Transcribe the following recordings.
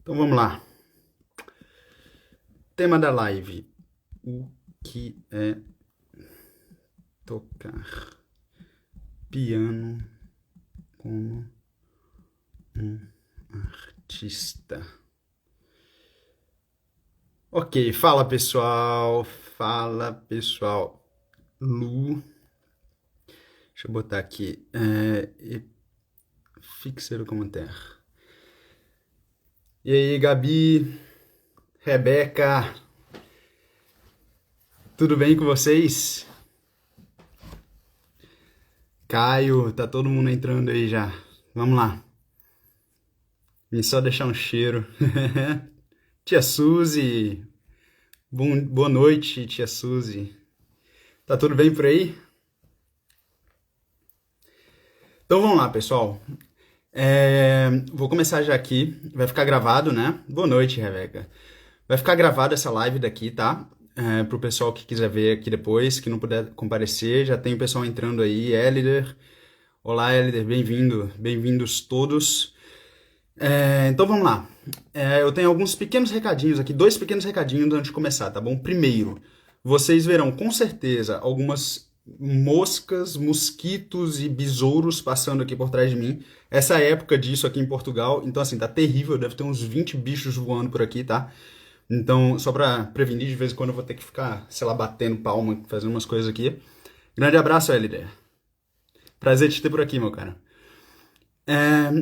Então vamos lá. Tema da live. O que é tocar piano como um artista? Ok, fala pessoal. Fala pessoal. Lu. Deixa eu botar aqui. Fixeiro como terra. E aí, Gabi, Rebeca, tudo bem com vocês? Caio, tá todo mundo entrando aí já. Vamos lá. Vim só deixar um cheiro. Tia Suzy, boa noite, tia Suzy. Tá tudo bem por aí? Então vamos lá, pessoal. Vou começar já aqui. Vai ficar gravado, né? Boa noite, Rebeca. Vai ficar gravado essa live daqui, tá? Pro pessoal que quiser ver aqui depois, que não puder comparecer. Já tem o pessoal entrando aí. Elider. Olá, Elider. Bem-vindo. Bem-vindos todos. Então vamos lá. Eu tenho alguns pequenos recadinhos aqui, dois pequenos recadinhos antes de começar, tá bom? Primeiro, vocês verão com certeza algumas moscas, mosquitos e besouros passando aqui por trás de mim. Essa época disso aqui em Portugal, então assim, tá terrível, deve ter uns 20 bichos voando por aqui, tá? Então, só pra prevenir, de vez em quando eu vou ter que ficar, sei lá, batendo palma, fazendo umas coisas aqui. Grande abraço, Elider. Prazer te ter por aqui, meu cara.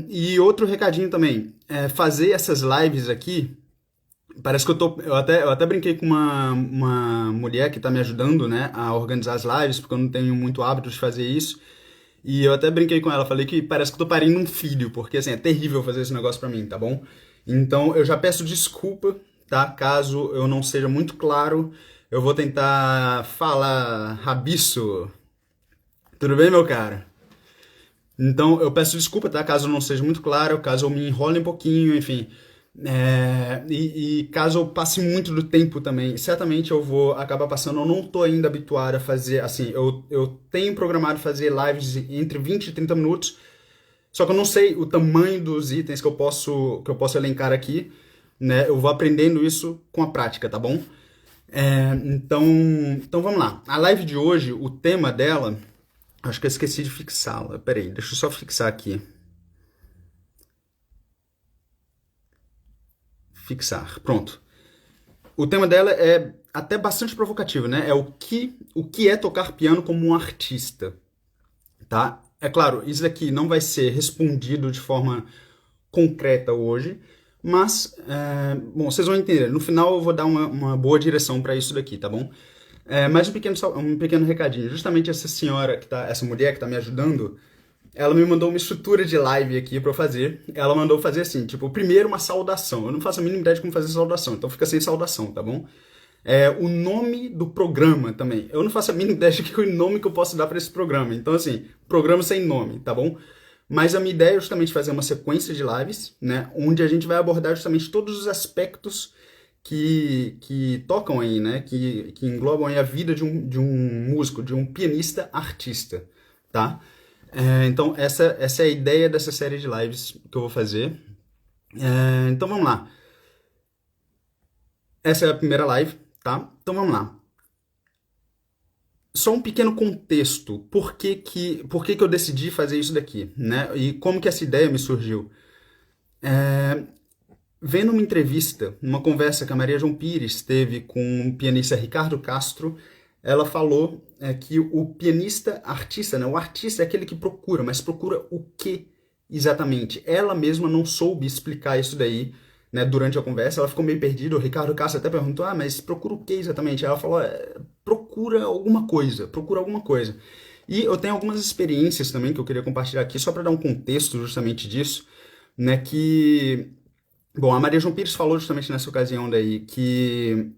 E outro recadinho também, fazer essas lives aqui, parece que eu até brinquei com uma mulher que tá me ajudando, né, a organizar as lives, porque eu não tenho muito hábito de fazer isso, e eu até brinquei com ela, falei que parece que eu tô parindo um filho, porque assim, é terrível fazer esse negócio pra mim, tá bom? Então eu já peço desculpa, tá, caso eu não seja muito claro, eu vou tentar falar rabiço. Tudo bem, meu cara? Então, eu peço desculpa, tá? Caso não seja muito claro, caso eu me enrole um pouquinho, enfim. E caso eu passe muito do tempo também, certamente eu vou acabar passando. Eu não tô ainda habituado a fazer, assim, eu tenho programado fazer lives entre 20 e 30 minutos, só que eu não sei o tamanho dos itens que eu posso elencar aqui, né? Eu vou aprendendo isso com a prática, tá bom? Então vamos lá. A live de hoje, o tema dela. Acho que eu esqueci de fixá-la. Peraí, deixa eu só fixar aqui. Fixar. Pronto. O tema dela é até bastante provocativo, né? É o que é tocar piano como um artista, tá? É claro, isso daqui não vai ser respondido de forma concreta hoje, mas, bom, vocês vão entender. No final eu vou dar uma boa direção para isso daqui, tá bom? Mais um pequeno recadinho. Justamente essa senhora, essa mulher que tá me ajudando, ela me mandou uma estrutura de live aqui pra eu fazer. Ela mandou fazer assim, tipo, primeiro uma saudação. Eu não faço a mínima ideia de como fazer saudação, então fica sem saudação, tá bom? O nome do programa também. Eu não faço a mínima ideia de que o nome que eu posso dar pra esse programa. Então, assim, programa sem nome, tá bom? Mas a minha ideia é justamente fazer uma sequência de lives, né? Onde a gente vai abordar justamente todos os aspectos que tocam aí, né? Que englobam aí a vida de um músico, de um pianista artista, tá? Então, essa é a ideia dessa série de lives que eu vou fazer. Então, vamos lá. Essa é a primeira live, tá? Então, vamos lá. Só um pequeno contexto. Por que que eu decidi fazer isso daqui, né? E como que essa ideia me surgiu? Vendo uma entrevista, uma conversa que a Maria João Pires teve com o pianista Ricardo Castro, ela falou que o pianista artista, né, o artista é aquele que procura, mas procura o que exatamente? Ela mesma não soube explicar isso daí, né, durante a conversa, ela ficou meio perdida. O Ricardo Castro até perguntou, mas procura o que exatamente? Ela falou, procura alguma coisa, procura alguma coisa. E eu tenho algumas experiências também que eu queria compartilhar aqui, só para dar um contexto justamente disso, né, que bom, a Maria João Pires falou justamente nessa ocasião daí que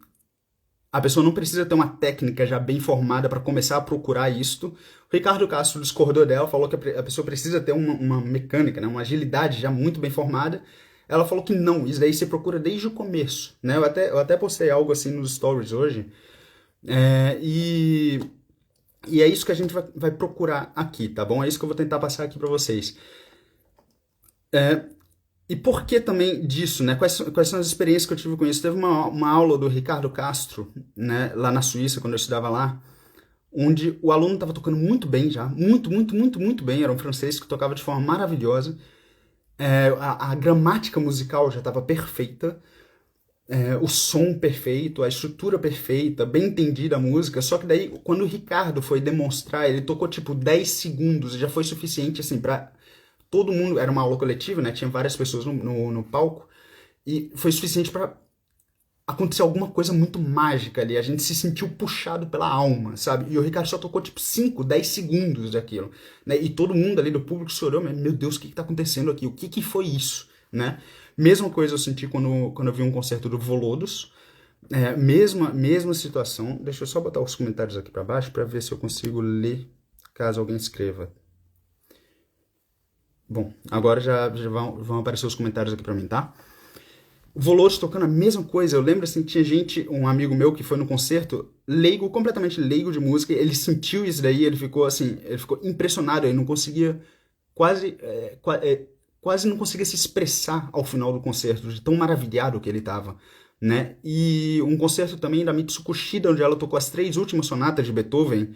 a pessoa não precisa ter uma técnica já bem formada para começar a procurar isto. O Ricardo Castro discordou dela, falou que a pessoa precisa ter uma mecânica, né, uma agilidade já muito bem formada. Ela falou que não, isso daí você procura desde o começo, né? Eu até postei algo assim nos stories hoje, e é isso que a gente vai procurar aqui, tá bom? É isso que eu vou tentar passar aqui para vocês. E por que também disso, né? Quais são as experiências que eu tive com isso? Teve uma aula do Ricardo Castro, né, lá na Suíça, quando eu estudava lá, onde o aluno estava tocando muito bem já, muito, muito, muito, muito bem. Era um francês que tocava de forma maravilhosa. A gramática musical já estava perfeita, o som perfeito, a estrutura perfeita, bem entendida a música. Só que daí, quando o Ricardo foi demonstrar, ele tocou tipo 10 segundos e já foi suficiente assim para todo mundo. Era uma aula coletiva, né? Tinha várias pessoas no palco e foi suficiente para acontecer alguma coisa muito mágica ali. A gente se sentiu puxado pela alma, sabe? E o Ricardo só tocou tipo 5, 10 segundos daquilo, né? E todo mundo ali do público chorou, mas, meu Deus, o que tá acontecendo aqui? O que foi isso, né? Mesma coisa eu senti quando eu vi um concerto do Volodos. Mesma situação. Deixa eu só botar os comentários aqui para baixo para ver se eu consigo ler caso alguém escreva. Bom, agora já vão aparecer os comentários aqui para mim, tá? Voloros tocando a mesma coisa. Eu lembro assim, tinha gente, um amigo meu que foi no concerto, leigo, completamente leigo de música, ele sentiu isso daí, ele ficou assim, ele ficou impressionado, ele não conseguia quase, quase não conseguia se expressar ao final do concerto, de tão maravilhado que ele estava, né? E um concerto também da Mitsuko Shida, onde ela tocou as 3 últimas sonatas de Beethoven,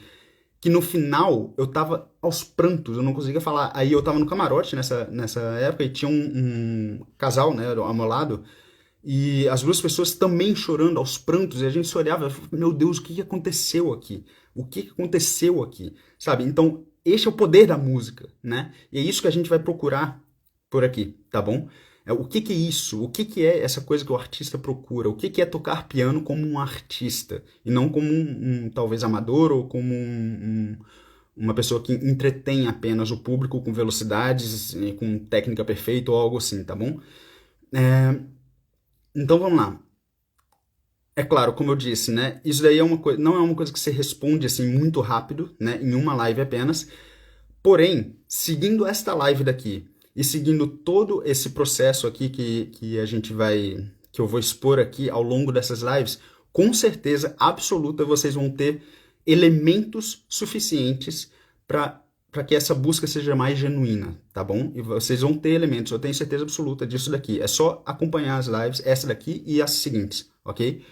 que no final eu tava aos prantos, eu não conseguia falar. Aí eu tava no camarote nessa época e tinha um casal, né, ao meu lado, e as 2 pessoas também chorando aos prantos, e a gente se olhava, meu Deus, o que aconteceu aqui? O que aconteceu aqui? Sabe? Então, este é o poder da música, né? E é isso que a gente vai procurar por aqui, tá bom? O que é isso? O que é essa coisa que o artista procura? O que é tocar piano como um artista? E não como talvez amador ou como uma pessoa que entretém apenas o público com velocidades, com técnica perfeita ou algo assim, tá bom? Então vamos lá. É claro, como eu disse, né? Isso daí não é uma coisa que você responde assim muito rápido, né? Em uma live apenas. Porém, seguindo esta live daqui e seguindo todo esse processo aqui que eu vou expor aqui ao longo dessas lives, com certeza absoluta vocês vão ter elementos suficientes para que essa busca seja mais genuína, tá bom? E vocês vão ter elementos, eu tenho certeza absoluta disso daqui. É só acompanhar as lives, essa daqui e as seguintes, ok?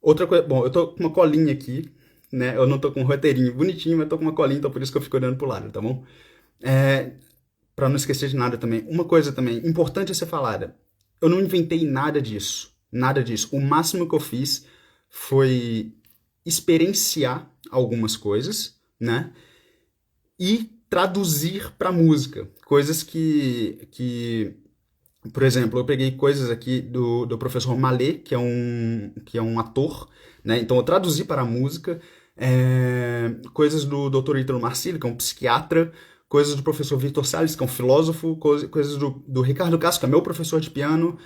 Outra coisa, bom, eu tô com uma colinha aqui, né? Eu não tô com um roteirinho bonitinho, mas tô com uma colinha, então por isso que eu fico olhando pro lado, tá bom? Para não esquecer de nada também. Uma coisa também importante a ser falada. Eu não inventei nada disso. Nada disso. O máximo que eu fiz foi experienciar algumas coisas, né? E traduzir para música. Coisas por exemplo, eu peguei coisas aqui do professor Mallet, que é um ator, né? Então eu traduzi para a música, coisas do Dr. Ítalo Marcilli, que é um psiquiatra, coisas do professor Victor Salles, que é um filósofo, coisas do Ricardo Castro, que é meu professor de piano,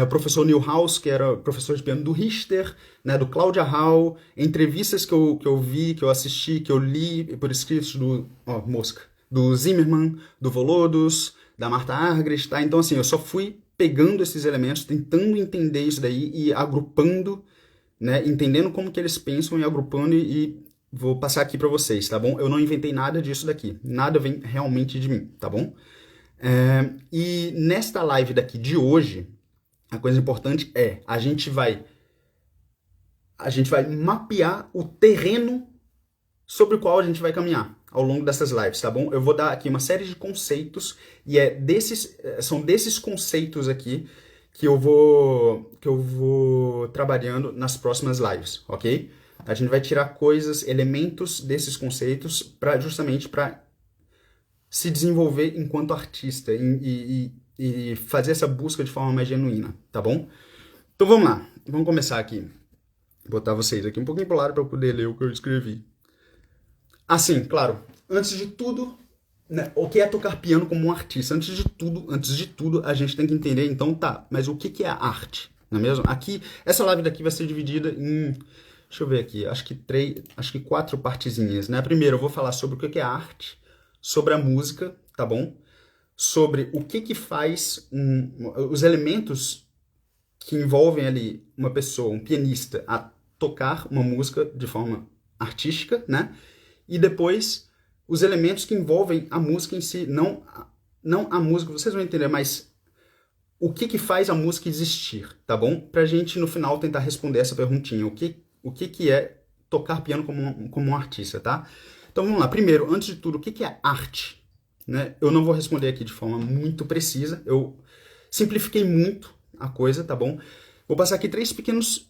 o professor Newhouse, que era professor de piano do Richter, né, do Claudia Hall, entrevistas que eu vi, que eu assisti, que eu li por escritos do Zimmermann, do Volodos, da Marta Argerich, tá? Então, assim, eu só fui pegando esses elementos, tentando entender isso daí e agrupando, né, entendendo como que eles pensam e agrupando e vou passar aqui para vocês, tá bom? Eu não inventei nada disso daqui, nada vem realmente de mim, tá bom? E nesta live daqui de hoje, a coisa importante é a gente vai mapear o terreno sobre o qual a gente vai caminhar ao longo dessas lives, tá bom? Eu vou dar aqui uma série de conceitos e são desses conceitos aqui que eu vou trabalhando nas próximas lives, ok? A gente vai tirar coisas, elementos desses conceitos justamente para se desenvolver enquanto artista e fazer essa busca de forma mais genuína, tá bom? Então vamos lá, vamos começar aqui. Vou botar vocês aqui um pouquinho pro lado para eu poder ler o que eu escrevi. Assim, claro, antes de tudo, né, o que é tocar piano como um artista? Antes de tudo, a gente tem que entender, então, tá, mas o que é a arte? Não é mesmo? Aqui, essa live daqui vai ser dividida em, deixa eu ver aqui, acho que 4 partezinhas, né? Primeiro, eu vou falar sobre o que é a arte, sobre a música, tá bom? Sobre o que faz os elementos que envolvem ali uma pessoa, um pianista, a tocar uma música de forma artística, né? E depois os elementos que envolvem a música em si, não a música, vocês vão entender, mas o que que faz a música existir, tá bom? Pra gente, no final, tentar responder essa perguntinha. O que que é tocar piano como um artista, tá? Então, vamos lá. Primeiro, antes de tudo, o que que é arte? Né? Eu não vou responder aqui de forma muito precisa. Eu simplifiquei muito a coisa, tá bom? Vou passar aqui três pequenas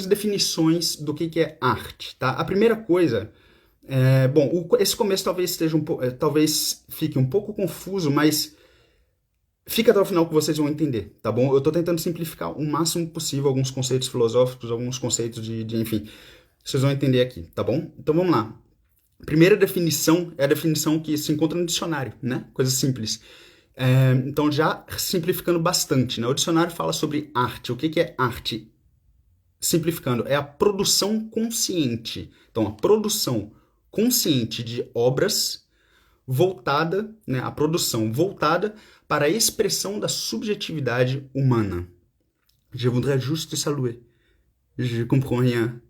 definições do que é arte, tá? A primeira coisa... esse começo talvez talvez fique um pouco confuso, mas fica até o final que vocês vão entender, tá bom? Eu tô tentando simplificar o máximo possível alguns conceitos filosóficos, alguns conceitos enfim, vocês vão entender aqui, tá bom? Então vamos lá. Primeira definição é a definição que se encontra no dicionário, né? Coisa simples. Então já simplificando bastante, né? O dicionário fala sobre arte. O que é arte? Simplificando, é a produção consciente. Então, a produção consciente de obras voltada, né, a produção voltada para a expressão da subjetividade humana. Je voudrais juste te saluer. Je comprends rien.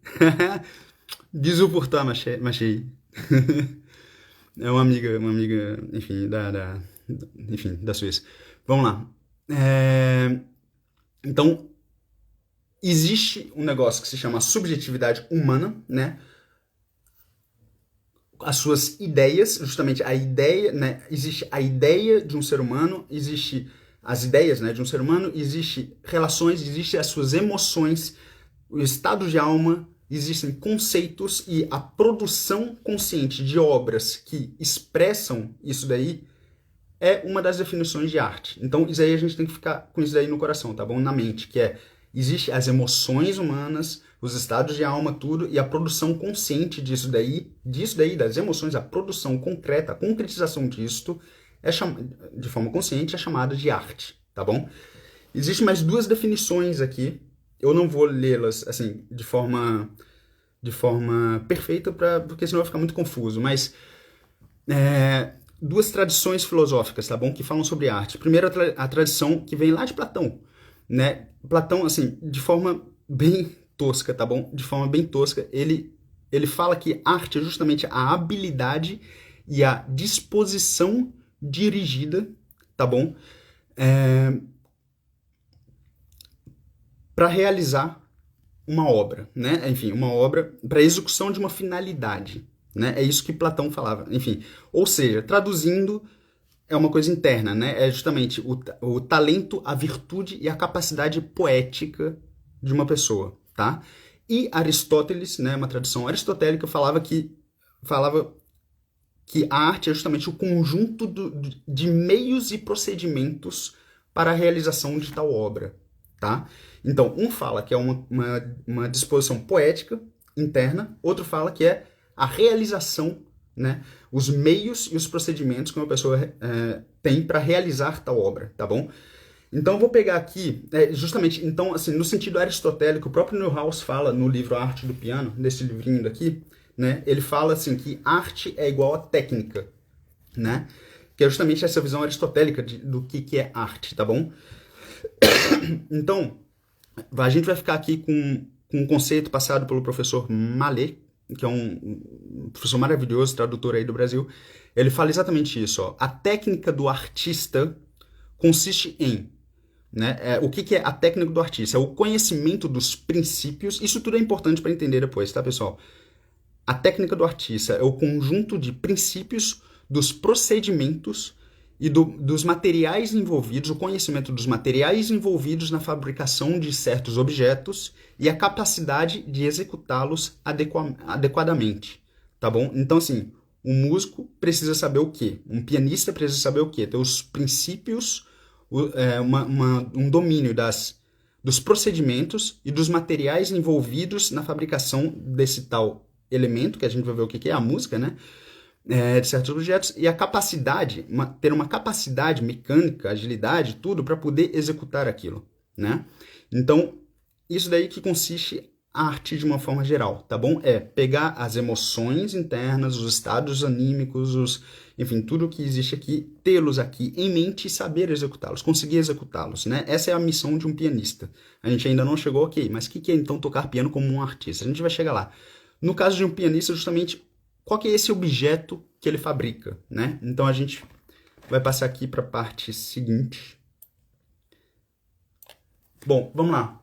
Bisous pour toi, ma chérie. É uma amiga, enfim, enfim, da Suíça. Vamos lá. Então, existe um negócio que se chama subjetividade humana, né? As suas ideias, justamente a ideia, né? Existe a ideia de um ser humano, existe as ideias, né, de um ser humano, existe relações, existe as suas emoções, o estado de alma, existem conceitos e a produção consciente de obras que expressam isso daí é uma das definições de arte. Então, isso aí a gente tem que ficar com isso daí no coração, tá bom? Na mente, que é, existe as emoções humanas, os estados de alma, tudo, e a produção consciente disso daí, das emoções, a produção concreta, a concretização disso, de forma consciente, é chamada de arte, tá bom? Existem mais duas definições aqui, eu não vou lê-las, assim, de forma perfeita, porque senão vai ficar muito confuso, mas duas tradições filosóficas, tá bom? Que falam sobre arte. Primeiro, a tradição que vem lá de Platão, né? Platão, assim, de forma bem tosca, tá bom? De forma bem tosca, ele fala que arte é justamente a habilidade e a disposição dirigida, tá bom? Para realizar uma obra, né? Enfim, uma obra para execução de uma finalidade, né? É isso que Platão falava. Enfim, ou seja, traduzindo, é uma coisa interna, né? É justamente o talento, a virtude e a capacidade poética de uma pessoa, tá? E Aristóteles, né, uma tradição aristotélica, falava que a arte é justamente o conjunto de meios e procedimentos para a realização de tal obra, tá? Então, um fala que é uma disposição poética interna, outro fala que é a realização, né, os meios e os procedimentos que uma pessoa tem para realizar tal obra, tá bom? Então, eu vou pegar aqui, justamente, então, assim, no sentido aristotélico, o próprio Neuhaus fala no livro A Arte do Piano, nesse livrinho daqui, né, ele fala assim que arte é igual a técnica, né? Que é justamente essa visão aristotélica do que é arte, tá bom? Então, a gente vai ficar aqui com um conceito passado pelo professor Mallet, que é um professor maravilhoso, tradutor aí do Brasil. Ele fala exatamente isso, ó. A técnica do artista consiste em, né, o que é a técnica do artista? É o conhecimento dos princípios. Isso tudo é importante para entender depois, tá, pessoal? A técnica do artista é o conjunto de princípios, dos procedimentos e dos materiais envolvidos, o conhecimento dos materiais envolvidos na fabricação de certos objetos e a capacidade de executá-los adequadamente, tá bom? Então, assim, um músico precisa saber o quê? Um pianista precisa saber o quê? Ter os princípios, um domínio dos procedimentos e dos materiais envolvidos na fabricação desse tal elemento, que a gente vai ver o que é a música, né? De certos objetos, e a capacidade, ter uma capacidade mecânica, agilidade, tudo, para poder executar aquilo, né? Então, isso daí que consiste a arte de uma forma geral, tá bom? É pegar as emoções internas, os estados anímicos, enfim, tudo que existe aqui, tê-los aqui em mente e saber executá-los, conseguir executá-los, né? Essa é a missão de um pianista. A gente ainda não chegou, ok, mas o que é então tocar piano como um artista? A gente vai chegar lá. No caso de um pianista, justamente, qual que é esse objeto que ele fabrica, né? Então a gente vai passar aqui para a parte seguinte. Bom, vamos lá.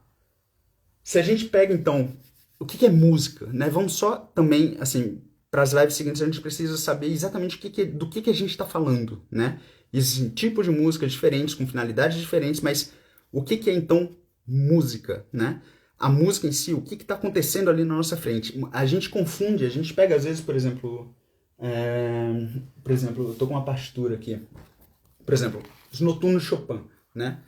Se a gente pega, então, o que é música, né? Vamos só também, assim, para as lives seguintes, a gente precisa saber exatamente do que a gente está falando, né? Existem tipos de música diferentes, com finalidades diferentes, mas o que é, então, música, né? A música em si, o que está acontecendo ali na nossa frente? A gente confunde, a gente pega, às vezes, por exemplo, eu estou com uma partitura aqui, por exemplo, os noturnos de Chopin, né?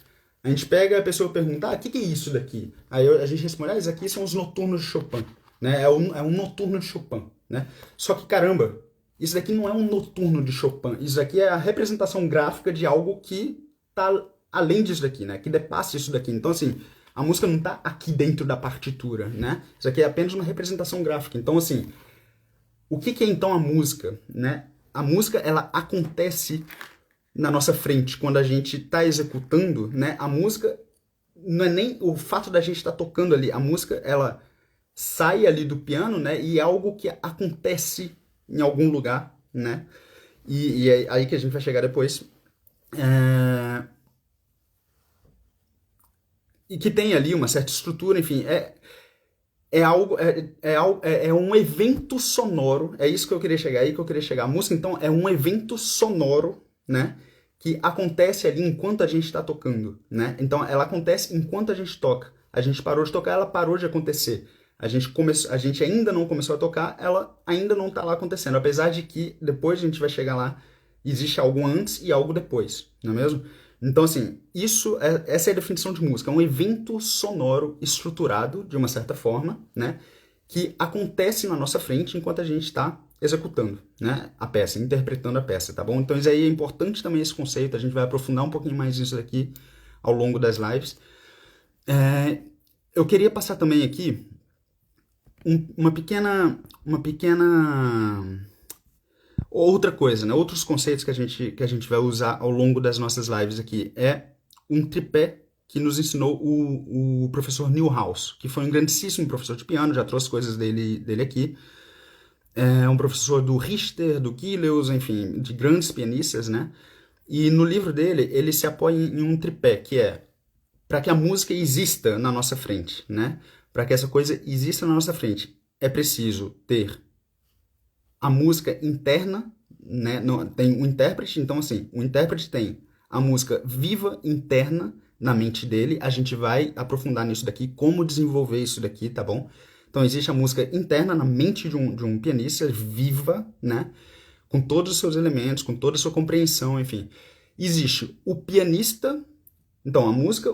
A gente pega, a pessoa pergunta, o que é isso daqui? Aí a gente responde, isso aqui são os noturnos de Chopin, né? É um noturno de Chopin, né? Só que, caramba, isso daqui não é um noturno de Chopin, isso daqui é a representação gráfica de algo que tá além disso daqui, né? Que depassa isso daqui. Então, assim, a música não tá aqui dentro da partitura, né? Isso aqui é apenas uma representação gráfica. Então, assim, o que é então a música, né? A música, ela acontece na nossa frente quando a gente está executando, né? A música não é nem o fato da gente estar tocando ali, a música ela sai ali do piano, né? E é algo que acontece em algum lugar, né? E é aí que a gente vai chegar depois. E que tem ali uma certa estrutura, enfim, é um evento sonoro, é isso que eu queria chegar, é aí que eu queria chegar. A música, então, é um evento sonoro, né? Que acontece ali enquanto a gente está tocando, né? Então, ela acontece enquanto a gente toca. A gente parou de tocar, ela parou de acontecer. A gente ainda não começou a tocar, ela ainda não está lá acontecendo. Apesar de que depois a gente vai chegar lá, existe algo antes e algo depois, não é mesmo? Então, assim, essa é a definição de música. É um evento sonoro estruturado, de uma certa forma, né? Que acontece na nossa frente enquanto a gente está executando, né? A peça, interpretando a peça, tá bom? Então, isso aí é importante também, esse conceito. A gente vai aprofundar um pouquinho mais nisso daqui ao longo das lives. Eu queria passar também aqui uma pequena outra coisa, né? Outros conceitos que a gente vai usar ao longo das nossas lives aqui é um tripé que nos ensinou o professor Newhouse, que foi um grandíssimo professor de piano, já trouxe coisas dele aqui. É um professor do Richter, do Kilius, enfim, de grandes pianistas, né? E no livro dele, ele se apoia em um tripé, que é para que a música exista na nossa frente, né? Para que essa coisa exista na nossa frente, é preciso ter a música interna, né? Tem o intérprete, então assim, o intérprete tem a música viva interna na mente dele. A gente vai aprofundar nisso daqui, como desenvolver isso daqui, tá bom? Então existe a música interna na mente de um pianista, viva, né? Com todos os seus elementos, com toda a sua compreensão, enfim. Existe o pianista, então a música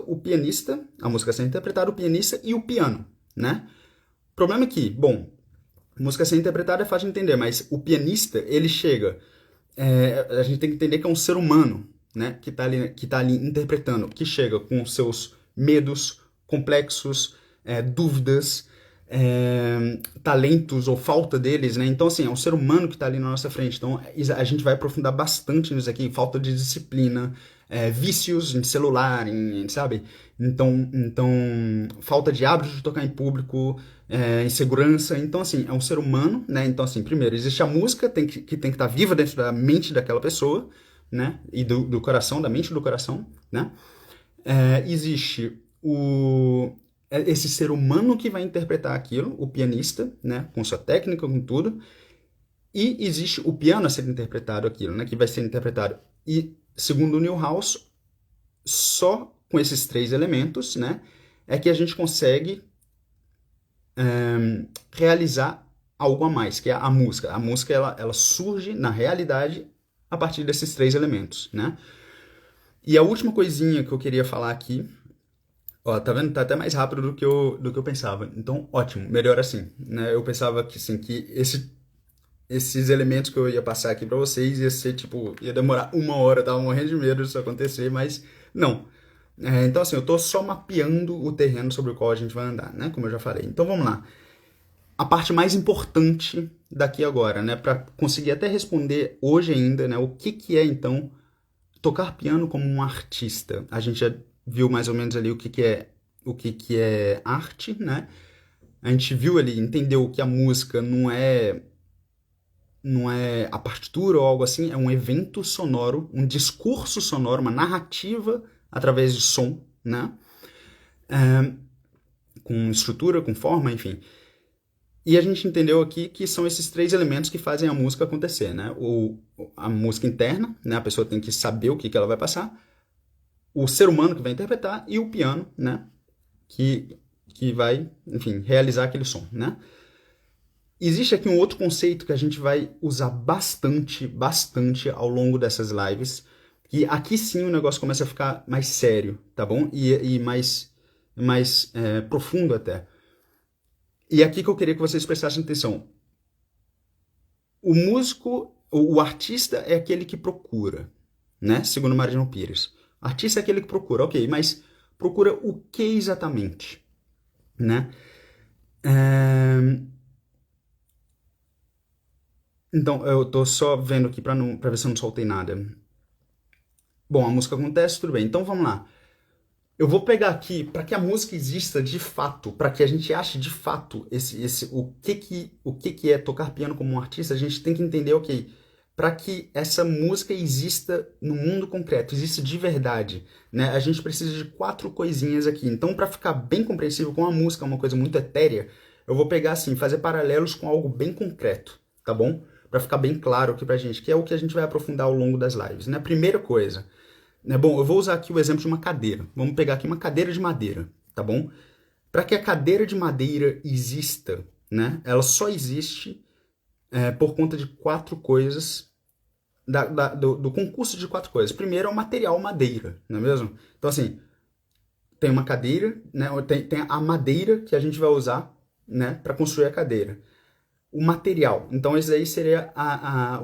sendo interpretada, o pianista e o piano, né? O problema é que, bom, música sendo interpretada é fácil de entender, mas o pianista, ele chega... a gente tem que entender que é um ser humano, né? Que tá ali interpretando, que chega com seus medos complexos, dúvidas, talentos ou falta deles, né? Então, assim, é um ser humano que está ali na nossa frente. Então, a gente vai aprofundar bastante nisso aqui. Falta de disciplina, vícios em celular, sabe? Então, falta de hábito de tocar em público, insegurança. Então, assim, é um ser humano, né? Então, assim, primeiro, existe a música que tem que estar viva dentro da mente daquela pessoa, né? E do coração, da mente e do coração, né? Existe esse ser humano que vai interpretar aquilo, o pianista, né, com sua técnica, com tudo, e existe o piano a ser interpretado aquilo, né, que vai ser interpretado. E, segundo o Newhouse, só com esses três elementos, né, é que a gente consegue realizar algo a mais, que é a música. A música, ela surge na realidade a partir desses três elementos, né. E a última coisinha que eu queria falar aqui, ó, tá vendo? Tá até mais rápido do que eu pensava. Então, ótimo, melhor assim, né? Eu pensava que, assim, que esses elementos que eu ia passar aqui pra vocês ia ser, tipo, ia demorar 1 hora, eu tava morrendo de medo disso acontecer, mas não. Então, assim, eu tô só mapeando o terreno sobre o qual a gente vai andar, né? Como eu já falei. Então, vamos lá. A parte mais importante daqui agora, né? Pra conseguir até responder hoje ainda, né? O que é, então, tocar piano como um artista. A gente já viu mais ou menos ali o que é arte, né? A gente viu ali, entendeu que a música não é a partitura ou algo assim, é um evento sonoro, um discurso sonoro, uma narrativa através de som, né? com estrutura, com forma, enfim. E a gente entendeu aqui que são esses 3 elementos que fazem a música acontecer, né? A música interna, né? A pessoa tem que saber o que ela vai passar, o ser humano que vai interpretar e o piano, né? Que vai, enfim, realizar aquele som, né? Existe aqui um outro conceito que a gente vai usar bastante ao longo dessas lives, e aqui sim o negócio começa a ficar mais sério, tá bom? E mais profundo até. E aqui que eu queria que vocês prestassem atenção. O músico, o artista é aquele que procura, né? Segundo Marino Pires. O artista é aquele que procura, ok, mas procura o que exatamente, né? Então, eu tô só vendo aqui pra ver se eu não soltei nada. Bom, a música acontece, tudo bem. Então, vamos lá. Eu vou pegar aqui, para que a música exista de fato, para que a gente ache de fato o que é tocar piano como um artista, a gente tem que entender, ok, para que essa música exista no mundo concreto, exista de verdade, né? A gente precisa de 4 coisinhas aqui. Então, para ficar bem compreensível com a música, uma coisa muito etérea, eu vou pegar assim, fazer paralelos com algo bem concreto, tá bom? Para ficar bem claro aqui pra gente, que é o que a gente vai aprofundar ao longo das lives, né? Primeira coisa, bom, eu vou usar aqui o exemplo de uma cadeira. Vamos pegar aqui uma cadeira de madeira, tá bom? Para que a cadeira de madeira exista, né? Ela só existe por conta de 4 coisas, do concurso de 4 coisas. Primeiro é o material madeira, não é mesmo? Então, assim, tem uma cadeira, né? Tem a madeira que a gente vai usar, né? Para construir a cadeira. O material. Então, esse aí seria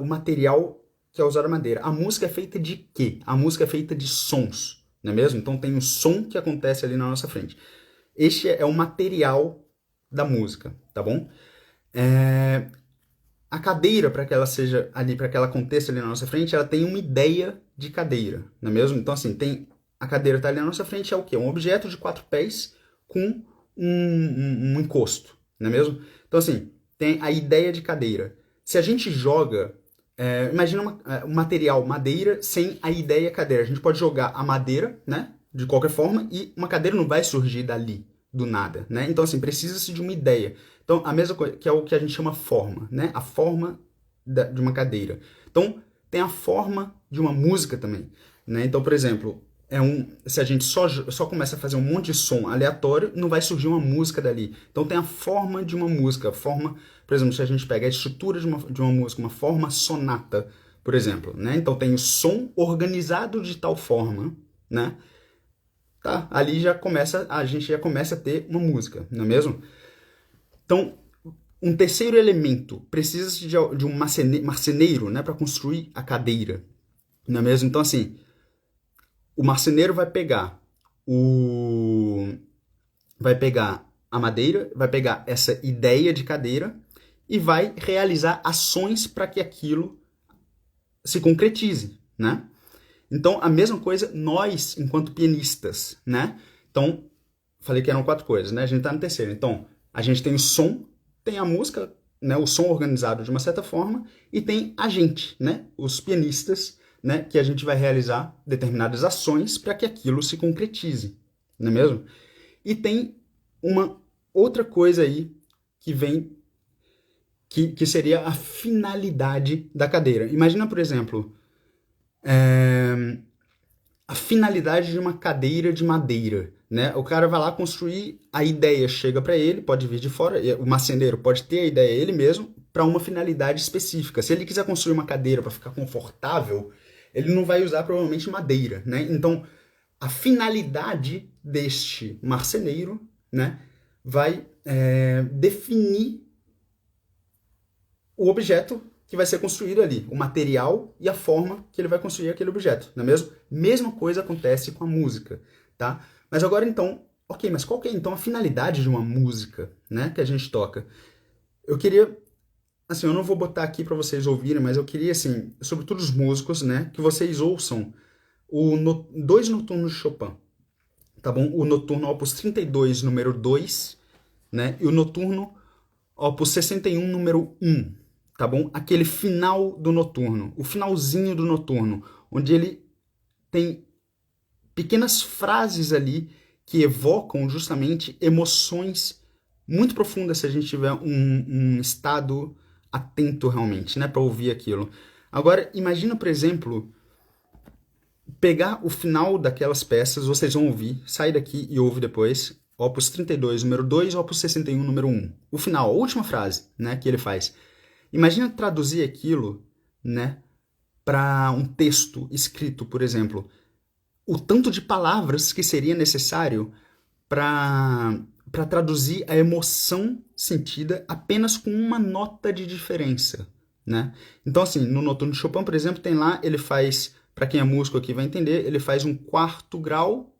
o material que é usado a madeira. A música é feita de quê? A música é feita de sons, não é mesmo? Então tem um som que acontece ali na nossa frente. Este é o material da música, tá bom? A cadeira, para que ela seja ali, para que ela aconteça ali na nossa frente, ela tem uma ideia de cadeira, não é mesmo? Então assim, a cadeira está ali na nossa frente, é o quê? Um objeto de 4 pés com um encosto, não é mesmo? Então assim, tem a ideia de cadeira. Se a gente joga imagina um material madeira sem a ideia cadeira. A gente pode jogar a madeira, né? De qualquer forma, e uma cadeira não vai surgir dali, do nada, né? Então, assim, precisa-se de uma ideia. Então, a mesma coisa, que é o que a gente chama forma, né? A forma de uma cadeira. Então, tem a forma de uma música também, né? Então, por exemplo, se a gente só começa a fazer um monte de som aleatório, não vai surgir uma música dali. Então tem a forma de uma música, por exemplo, se a gente pega a estrutura de uma música, uma forma sonata, por exemplo, né? Então tem o som organizado de tal forma, né? Tá, ali a gente já começa a ter uma música, não é mesmo? Então, um terceiro elemento, precisa de um marceneiro, né, para construir a cadeira, não é mesmo? Então, assim, o marceneiro vai pegar a madeira, vai pegar essa ideia de cadeira e vai realizar ações para que aquilo se concretize, né? Então, a mesma coisa nós, enquanto pianistas, né? Então, falei que eram 4 coisas, né? A gente tá no terceiro. Então, a gente tem o som, tem a música, né? O som organizado de uma certa forma, e tem a gente, né? Os pianistas, né, que a gente vai realizar determinadas ações para que aquilo se concretize, não é mesmo? E tem uma outra coisa aí que vem, que seria a finalidade da cadeira. Imagina, por exemplo, a finalidade de uma cadeira de madeira, né? O cara vai lá construir, a ideia chega para ele, pode vir de fora, o marceneiro pode ter a ideia ele mesmo para uma finalidade específica. Se ele quiser construir uma cadeira para ficar confortável, ele não vai usar provavelmente madeira, né? Então, a finalidade deste marceneiro, né, vai definir o objeto que vai ser construído ali, o material e a forma que ele vai construir aquele objeto, não é mesmo? Mesma coisa acontece com a música, tá? Mas agora então, ok, mas qual que é então a finalidade de uma música, né, que a gente toca? Eu queria, assim, eu não vou botar aqui para vocês ouvirem, mas eu queria, assim, sobretudo os músicos, né, que vocês ouçam dois noturnos de Chopin, tá bom? O noturno Opus 32, número 2, né, e o noturno Opus 61, número 1, tá bom? Aquele final do noturno, o finalzinho do noturno, onde ele tem pequenas frases ali que evocam justamente emoções muito profundas se a gente tiver um estado atento realmente, né, para ouvir aquilo. Agora, imagina, por exemplo, pegar o final daquelas peças, vocês vão ouvir, sai daqui e ouve depois, Opus 32, número 2, Opus 61, número 1. O final, a última frase, né, que ele faz. Imagina traduzir aquilo, né, para um texto escrito, por exemplo. O tanto de palavras que seria necessário para traduzir a emoção sentida apenas com uma nota de diferença, né? Então, assim, no Noturno de Chopin, por exemplo, tem lá, ele faz, para quem é músico aqui vai entender, ele faz um quarto grau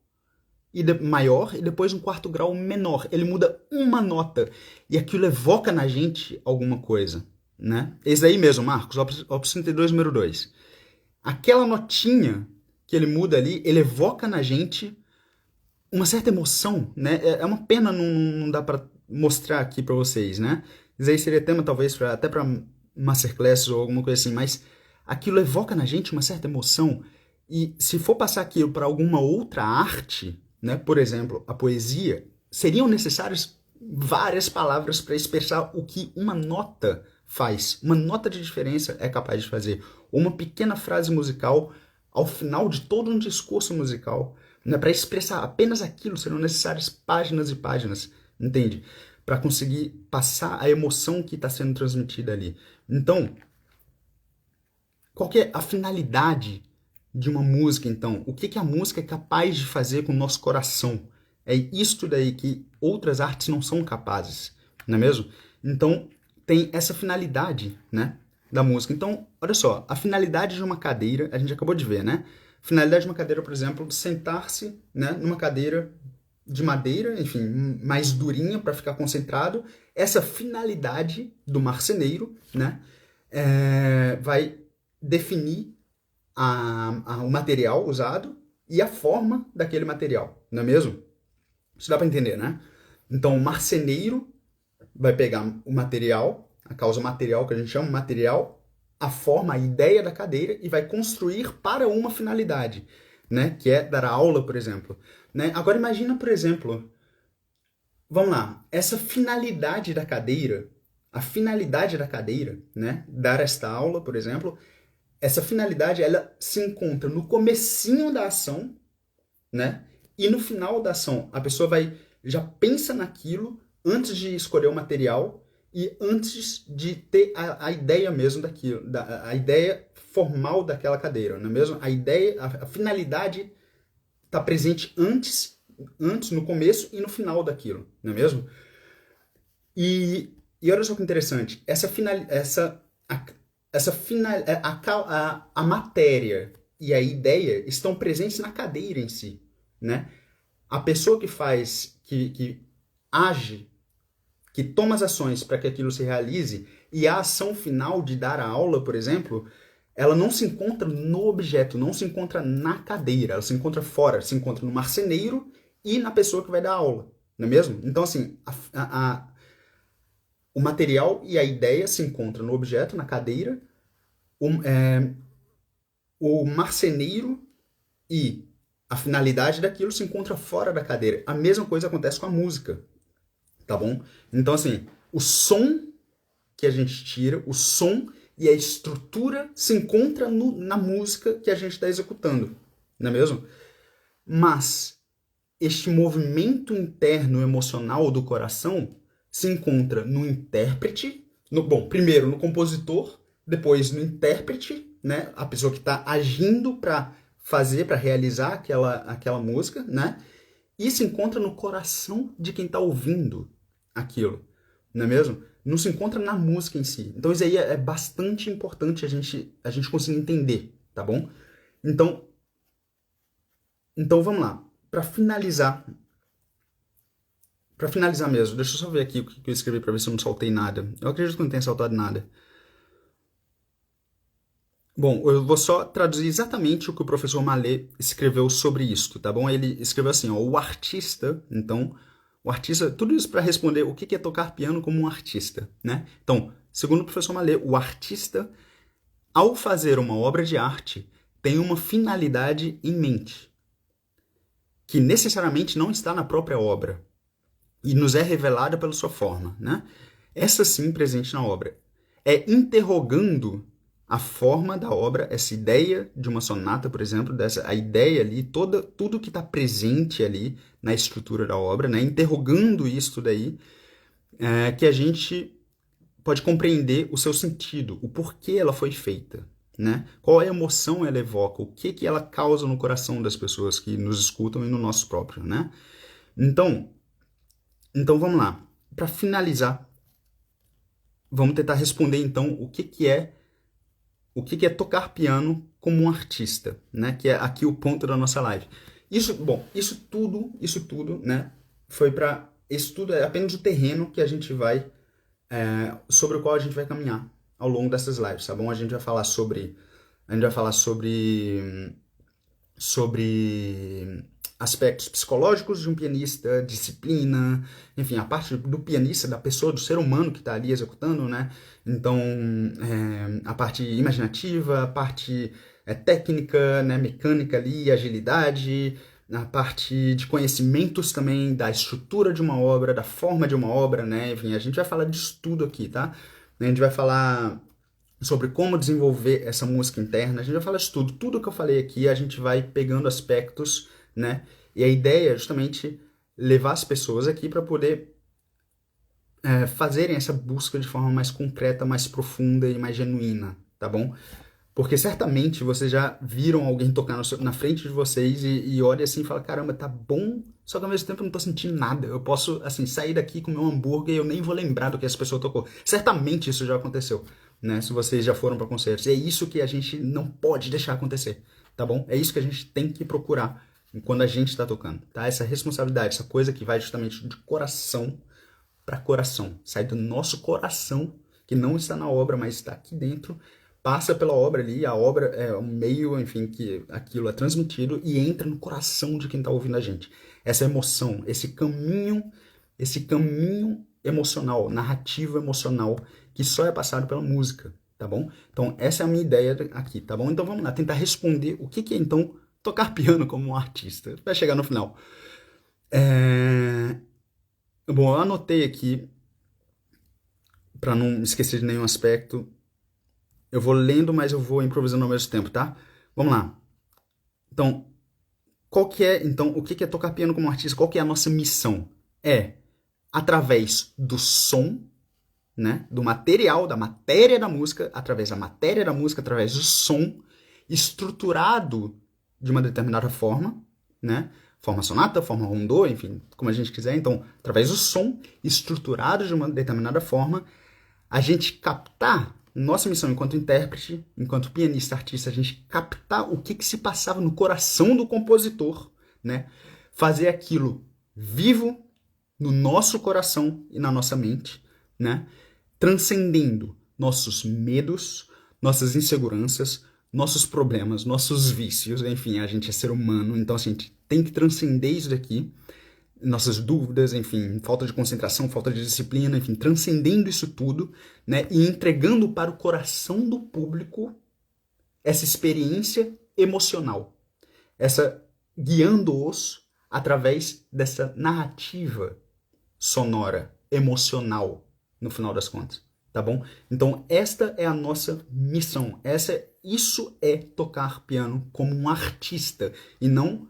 maior e depois um quarto grau menor. Ele muda uma nota e aquilo evoca na gente alguma coisa, né? Esse daí mesmo, Marcos, Opus 32, número 2. Aquela notinha que ele muda ali, ele evoca na gente uma certa emoção, né? É uma pena não dar para mostrar aqui para vocês, né? Isso aí seria tema talvez até para masterclass ou alguma coisa assim, mas aquilo evoca na gente uma certa emoção e se for passar aquilo para alguma outra arte, né? Por exemplo, a poesia, seriam necessárias várias palavras para expressar o que uma nota faz. Uma nota de diferença é capaz de fazer. Ou uma pequena frase musical ao final de todo um discurso musical, né? Para expressar apenas aquilo serão necessárias páginas e páginas, entende? Para conseguir passar a emoção que está sendo transmitida ali. Então, qual que é a finalidade de uma música, então? O que a música é capaz de fazer com o nosso coração? É isto daí que outras artes não são capazes, não é mesmo? Então, tem essa finalidade, né, da música. Então, olha só, a finalidade de uma cadeira, a gente acabou de ver, né? A finalidade de uma cadeira, por exemplo, sentar-se, né, numa cadeira de madeira, enfim, mais durinha para ficar concentrado. Essa finalidade do marceneiro, né, vai definir o material usado e a forma daquele material, não é mesmo? Isso dá para entender, né? Então, o marceneiro vai pegar o material, a causa material, que a gente chama material, a forma, a ideia da cadeira e vai construir para uma finalidade, né? Que é dar aula, por exemplo. Né? Agora, imagina, por exemplo, vamos lá, essa finalidade da cadeira, a finalidade da cadeira, né? Dar esta aula, por exemplo, essa finalidade, ela se encontra no comecinho da ação, né? E no final da ação, a pessoa já pensa naquilo antes de escolher o material e antes de ter a ideia mesmo daquilo, a ideia formal daquela cadeira, não é mesmo? A ideia, a finalidade está presente antes, no começo e no final daquilo, não é mesmo? E olha só que interessante, a matéria e a ideia estão presentes na cadeira em si, né? A pessoa que faz, que age, que toma as ações para que aquilo se realize, e a ação final de dar a aula, por exemplo, ela não se encontra no objeto, não se encontra na cadeira, ela se encontra fora, se encontra no marceneiro e na pessoa que vai dar a aula, não é mesmo? Então, assim, o material e a ideia se encontram no objeto, na cadeira, o marceneiro e a finalidade daquilo se encontra fora da cadeira. A mesma coisa acontece com a música, tá bom? Então, assim, o som que a gente tira, o som e a estrutura se encontra na música que a gente está executando, não é mesmo? Mas este movimento interno emocional do coração se encontra no intérprete, primeiro no compositor, depois no intérprete, né? A pessoa que está agindo para fazer, para realizar aquela música, né? E se encontra no coração de quem está ouvindo aquilo, não é mesmo? Não se encontra na música em si. Então isso aí é bastante importante a gente conseguir entender, tá bom? Então vamos lá. Para finalizar mesmo, deixa eu só ver aqui o que eu escrevi para ver se eu não saltei nada. Eu acredito que não tenha saltado nada. Bom, eu vou só traduzir exatamente o que o professor Mallet escreveu sobre isso, tá bom? Ele escreveu assim, ó, o artista, então, tudo isso para responder o que é tocar piano como um artista, né? Então, segundo o professor Mallet, o artista, ao fazer uma obra de arte, tem uma finalidade em mente, que necessariamente não está na própria obra e nos é revelada pela sua forma, né? Essa sim presente na obra. É interrogando a forma da obra, essa ideia de uma sonata, por exemplo, a ideia ali, tudo que está presente ali na estrutura da obra, né? Interrogando isso daí, que a gente pode compreender o seu sentido, o porquê ela foi feita, né? Qual é a emoção ela evoca, o que ela causa no coração das pessoas que nos escutam e no nosso próprio, né? Então vamos lá. Para finalizar, vamos tentar responder então o que é tocar piano como um artista, né? Que é aqui o ponto da nossa live. Isso tudo, né? Isso tudo é apenas o terreno que a gente vai sobre o qual a gente vai caminhar ao longo dessas lives, tá bom? A gente vai falar sobre aspectos psicológicos de um pianista, disciplina, enfim, a parte do pianista, da pessoa, do ser humano que está ali executando, né? Então, a parte imaginativa, a parte técnica, né? Mecânica ali, agilidade, a parte de conhecimentos também da estrutura de uma obra, da forma de uma obra, né? Enfim, a gente vai falar disso tudo aqui, tá? A gente vai falar sobre como desenvolver essa música interna, a gente vai falar de tudo que eu falei aqui, a gente vai pegando aspectos, né? E a ideia é justamente levar as pessoas aqui para poder fazerem essa busca de forma mais concreta, mais profunda e mais genuína, tá bom? Porque certamente vocês já viram alguém tocar na frente de vocês e olha assim e fala, caramba, tá bom, só que ao mesmo tempo eu não tô sentindo nada. Eu posso, assim, sair daqui, comer um hambúrguer e eu nem vou lembrar do que essa pessoa tocou. Certamente isso já aconteceu, né? Se vocês já foram para concertos. E é isso que a gente não pode deixar acontecer, tá bom? É isso que a gente tem que procurar quando a gente está tocando, tá? Essa responsabilidade, essa coisa que vai justamente de coração para coração. Sai do nosso coração, que não está na obra, mas está aqui dentro, passa pela obra ali, a obra é o meio, enfim, que aquilo é transmitido e entra no coração de quem está ouvindo a gente. Essa emoção, esse caminho emocional, narrativo emocional, que só é passado pela música, tá bom? Então, essa é a minha ideia aqui, tá bom? Então, vamos lá, tentar responder o que é, então, tocar piano como um artista. Vai chegar no final. Bom, eu anotei aqui, para não esquecer de nenhum aspecto. Eu vou lendo, mas eu vou improvisando ao mesmo tempo, tá? Vamos lá. Então, o que é tocar piano como artista? Qual que é a nossa missão? É, através do som, né? Do material, da matéria da música, através da matéria da música, através do som, estruturado de uma determinada forma, né? Forma sonata, forma rondô, enfim, como a gente quiser. Então, através do som, estruturado de uma determinada forma, a gente captar, nossa missão enquanto intérprete, enquanto pianista, artista, a gente captar o que se passava no coração do compositor, né? Fazer aquilo vivo no nosso coração e na nossa mente, né? Transcendendo nossos medos, nossas inseguranças, nossos problemas, nossos vícios, enfim, a gente é ser humano, então assim, a gente tem que transcender isso daqui, nossas dúvidas, enfim, falta de concentração, falta de disciplina, enfim, transcendendo isso tudo, né, e entregando para o coração do público essa experiência emocional, guiando-os através dessa narrativa sonora, emocional, no final das contas, tá bom? Então, esta é a nossa missão, isso é tocar piano como um artista, e não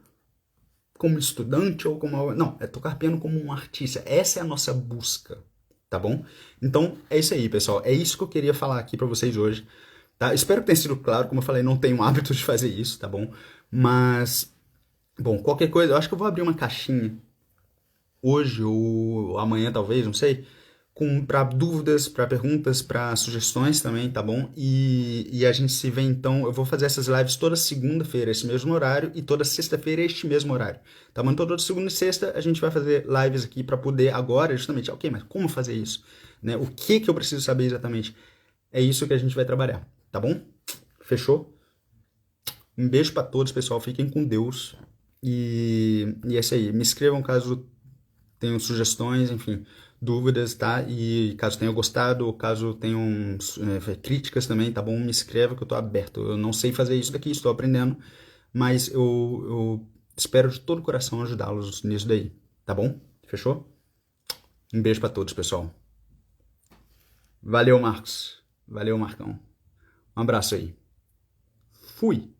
como estudante ou como... Não, é tocar piano como um artista. Essa é a nossa busca, tá bom? Então, é isso aí, pessoal. É isso que eu queria falar aqui pra vocês hoje, tá? Espero que tenha sido claro. Como eu falei, não tenho hábito de fazer isso, tá bom? Mas, bom, qualquer coisa... Eu acho que eu vou abrir uma caixinha hoje ou amanhã, talvez, não sei, para dúvidas, para perguntas, para sugestões também, tá bom? E a gente se vê então, eu vou fazer essas lives toda segunda-feira, esse mesmo horário, e toda sexta-feira, este mesmo horário, tá bom? Então toda segunda e sexta a gente vai fazer lives aqui para poder agora, justamente, ok, mas como fazer isso? Né? O que eu preciso saber exatamente? É isso que a gente vai trabalhar, tá bom? Fechou? Um beijo para todos, pessoal, fiquem com Deus, e é isso aí, me escrevam caso tenham sugestões, enfim, dúvidas, tá? E caso tenham gostado, ou caso tenham críticas também, tá bom? Me escreva que eu tô aberto. Eu não sei fazer isso daqui, estou aprendendo, mas eu espero de todo o coração ajudá-los nisso daí, tá bom? Fechou? Um beijo pra todos, pessoal. Valeu, Marcos. Valeu, Marcão. Um abraço aí. Fui!